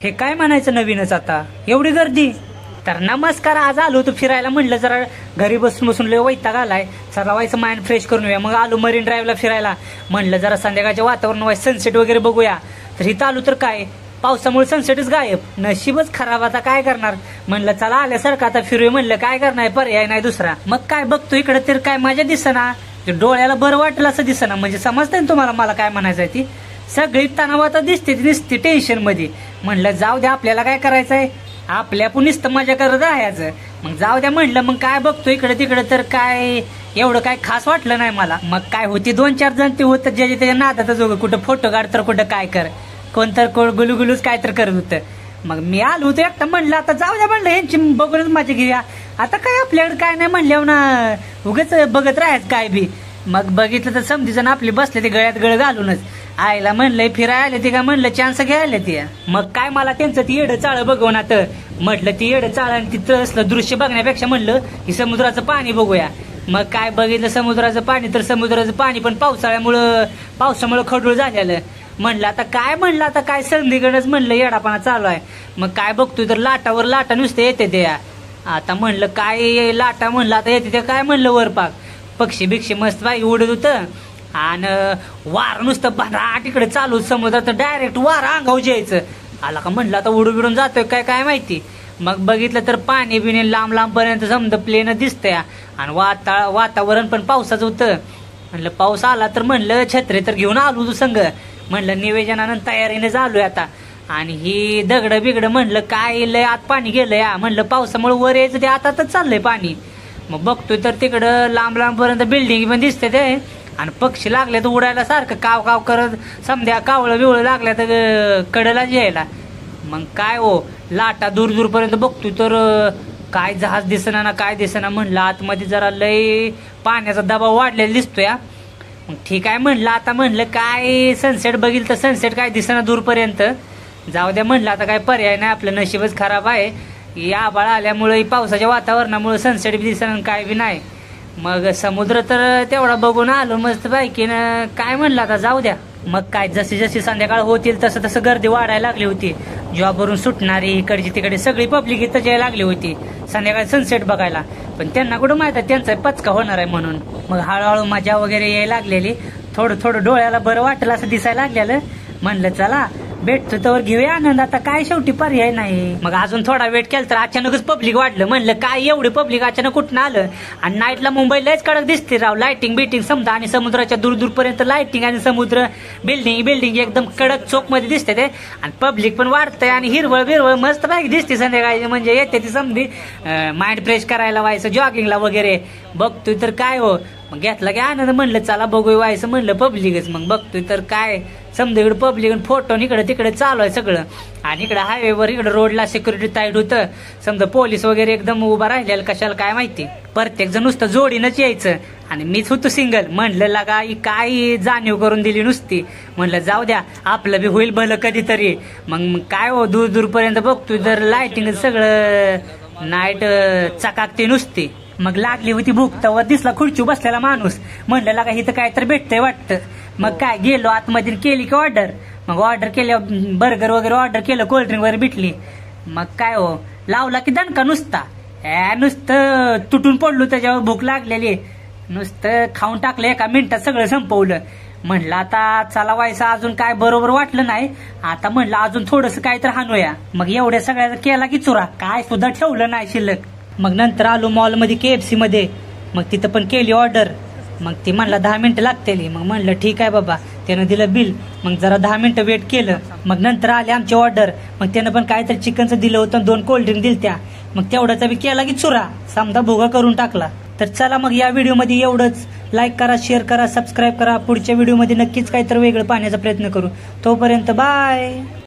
हे काय म्हणायचं नवीनच आता एवढी गर्दी. तर नमस्कार, आज आलो होतो फिरायला. म्हणलं जरा घरी बसून बसून लय वैताग आलाय, चला व्हायचं माइंड फ्रेश करून येऊया. मग आलो मरीन ड्राईव्हला फिरायला. म्हणलं जरा संध्याकाळच्या वातावरण व्हायचं, सनसेट वगैरे बघूया. तर इथं आलो तर काय पावसामुळे सनसेटच गायब. नशीबच खराब, आता काय करणार. म्हणलं चला आल्यासारखं आता फिरूया. म्हणलं काय करणार, पर्याय नाही दुसरा. मग काय बघतो इकडे तर काय माझ्या दिसना, डोळ्याला बरं वाटलं असं दिसना. म्हणजे समजतंय ना तुम्हाला मला काय म्हणायचंय. ती सगळी तणावात दिसते टेन्शन मध्ये. म्हणलं जाऊ द्या, आपल्याला काय करायचंय, आपल्या पण नुसतं मजा करत राहायचं. मग जाऊ द्या म्हणलं. मग काय बघतो इकडे तिकडे तर काय एवढं काय खास वाटलं नाही मला. मग काय होती 2-4 जण ते होतं ज्याच्या त्याच्या नादातच होतं, कुठं फोटो काढ तर कुठं काय कर, कोणतर गुलुगुलूच काय तर करत होतं. मग मी आलो होतो एकटा. म्हणलं आता जाऊ द्या म्हणलं, यांची बघूनच मजा घेऊया. आता काय आपल्याकडे काय नाही म्हणल्यावर ना उगाच बघत राहायचं काय बी. मग बघितलं तर समधी जण आपली बसले ते गळ्यात गळ घालूनच. आईला म्हणलंय फिरायला आले ते का, म्हणलं चान्स घ्यायला ते. मग काय मला त्यांचं ती येडं चाळ बघवून आता म्हटलं ती येडं चाळ आणि तिथं असलं दृश्य बघण्यापेक्षा म्हणलं की समुद्राचं पाणी बघूया. मग काय बघितलं समुद्राचं पाणी, तर समुद्राचं पाणी पण पावसामुळं खडूळ झालेलं. म्हणलं आता काय संधीकडच म्हणलं येडापणा चालू आहे. मग काय बघतोय तर लाटावर लाटा नुसते येते ते. आता म्हणलं काय लाटा, म्हणलं आता येते ते काय, म्हणलं वर पाक पक्षी बिक्षी मस्त बाई उडत होतं. आणि वार नुसतं भरा तिकडे चालू समुद्रात, डायरेक्ट वार अंगावर यायचं. आला का म्हणलं आता उडून जातोय काय माहिती. मग बघितलं तर पाणी बिणी लांब पर्यंत समजा प्लेन दिसतंय. आणि वातावरण पण पावसाचं होतं. म्हणलं पाऊस आला तर म्हणलं छत्री तर घेऊन आलो तू संग. म्हणलं निवेदनानं तयारीने चालूय आता. आणि ही दगड बिगड म्हणलं काय लय आत पाणी गेलंय. म्हणलं पावसामुळे वर यायचं ते आता चाललंय पाणी. मग बघतोय तर तिकडं लांब पर्यंत बिल्डिंग पण दिसते ते. आणि पक्षी लागले तर उडायला सारखं काव करत, समध्या कावळं बिवळं लागल्या तर कडला यायला. मग काय हो लाटा दूर पर्यंत बघतोय तर काय जहाज दिसना ना काय दिसना. म्हणलं आतमध्ये जरा लय पाण्याचा दबाव वाढलेला दिसतोय. मग ठीक आहे म्हणलं आता, म्हणलं काय सनसेट बघील तर सनसेट काय दिसना दूरपर्यंत. जाऊ द्या म्हणलं आता काय पर्याय नाही, आपलं नशीबच खराब आहे. या आभाळ आल्यामुळे पावसाच्या वातावरणामुळे सनसेट बी दिसना काय बी नाही. मग समुद्र तर तेवढा बघून आलो मस्त बायकीनं. काय म्हणलं आता जाऊ द्या. मग काय जशी संध्याकाळ होतील तसं गर्दी वाढायला लागली होती. जॉबवरून सुटणारी इकडची तिकडे सगळी पब्लिक इथं यायला लागली होती संध्याकाळी सनसेट बघायला. पण त्यांना कुठं माहित आहे त्यांचा पचका होणार आहे म्हणून. मग हळूहळू मजा वगैरे यायला लागलेली. थोडं डोळ्याला बरं वाटलं असं दिसायला लागलेलं. म्हणलं चला भेटतो तर घेऊया आनंद, आता काय शेवटी पर्याय नाही. मग अजून थोडा वेट केला तर अचानकच पब्लिक वाढलं. म्हणलं काय एवढे पब्लिक अचानक कुठं आलं. आणि नाईटला मुंबईलाच कडक दिसते राव, लाइटिंग बिटिंग समजा. आणि समुद्राच्या दूर पर्यंत लाइटिंग आणि समुद्र बिल्डिंग एकदम कडक चोक मध्ये दिसते ते. आणि पब्लिक पण वाढतंय आणि हिरवळ मस्त बाईक दिसते संध्याकाळी. म्हणजे येते ती समधी माइंड फ्रेश करायला व्हायचं, जॉगिंगला वगैरे. बघतोय तर काय हो मग घेतला की आनंद. म्हणलं चला बघूया व्हायचं म्हणलं पब्लिकच. मग बघतोय तर काय समजा इकडे पब्लिक फोटो इकडे तिकडे चालू आहे सगळं. आणि इकडे हायवेवर इकडे रोडला सिक्युरिटी टाईट होतं. समजा पोलीस वगैरे एकदम उभा राहिलेलं कशाला काय माहिती. प्रत्येक जण नुसतं जोडीनंच यायचं आणि मीच होतो सिंगल. म्हणलं लागा काय जाणीव करून दिली नुसती. म्हणलं जाऊ द्या आपलं बी होईल भलं कधीतरी. मग काय हो दूर पर्यंत बघतोय तर लाइटिंग सगळं नाईट चकाकते नुसती. मग लागली होती भूक, तवर दिसला खुर्ची बसलेला माणूस. म्हणलं लागा इथं काय तर भेटतंय वाटतं. मग काय गेलो आतमध्ये केली की ऑर्डर. मग ऑर्डर केल्या बर्गर वगैरे ऑर्डर केलं, कोल्ड्रिंक वगैरे भेटली. मग काय हो लावला की दणका नुसता. नुसतं तुटून पडलो त्याच्यावर, भूक लागलेली. नुसतं खाऊन टाकलं, एका मिनिटात सगळं संपवलं. म्हणलं आता चला व्हायचं, अजून काय बरोबर वाटलं नाही. आता म्हणलं अजून थोडंसं काय तर हाणूया. मग एवढ्या सगळ्याचा केला की चुरा, काय सुद्धा ठेवलं नाही शिल्लक. मग नंतर आलो मॉलमध्ये KFC मध्ये. मग तिथं पण केली ऑर्डर. मग ती म्हणला 10 मिनिटं लागतेली. मग म्हणलं ठीक आहे बाबा. त्यानं दिलं बिल. मग जरा 10 मिनिटं वेट केलं. मग नंतर आली आमची ऑर्डर. मग त्यानं पण काहीतरी चिकनचं दिलं होतं, 2 कोल्ड्रिंक दिल त्या. मग तेवढ्याचा बी केला की चुरा, समजा भोगा करून टाकला. तर चला मग या व्हिडिओमध्ये एवढंच. लाईक करा, शेअर करा, सबस्क्राईब करा. पुढच्या व्हिडिओमध्ये नक्कीच काहीतरी वेगळं पाहण्याचा प्रयत्न करू. तोपर्यंत बाय.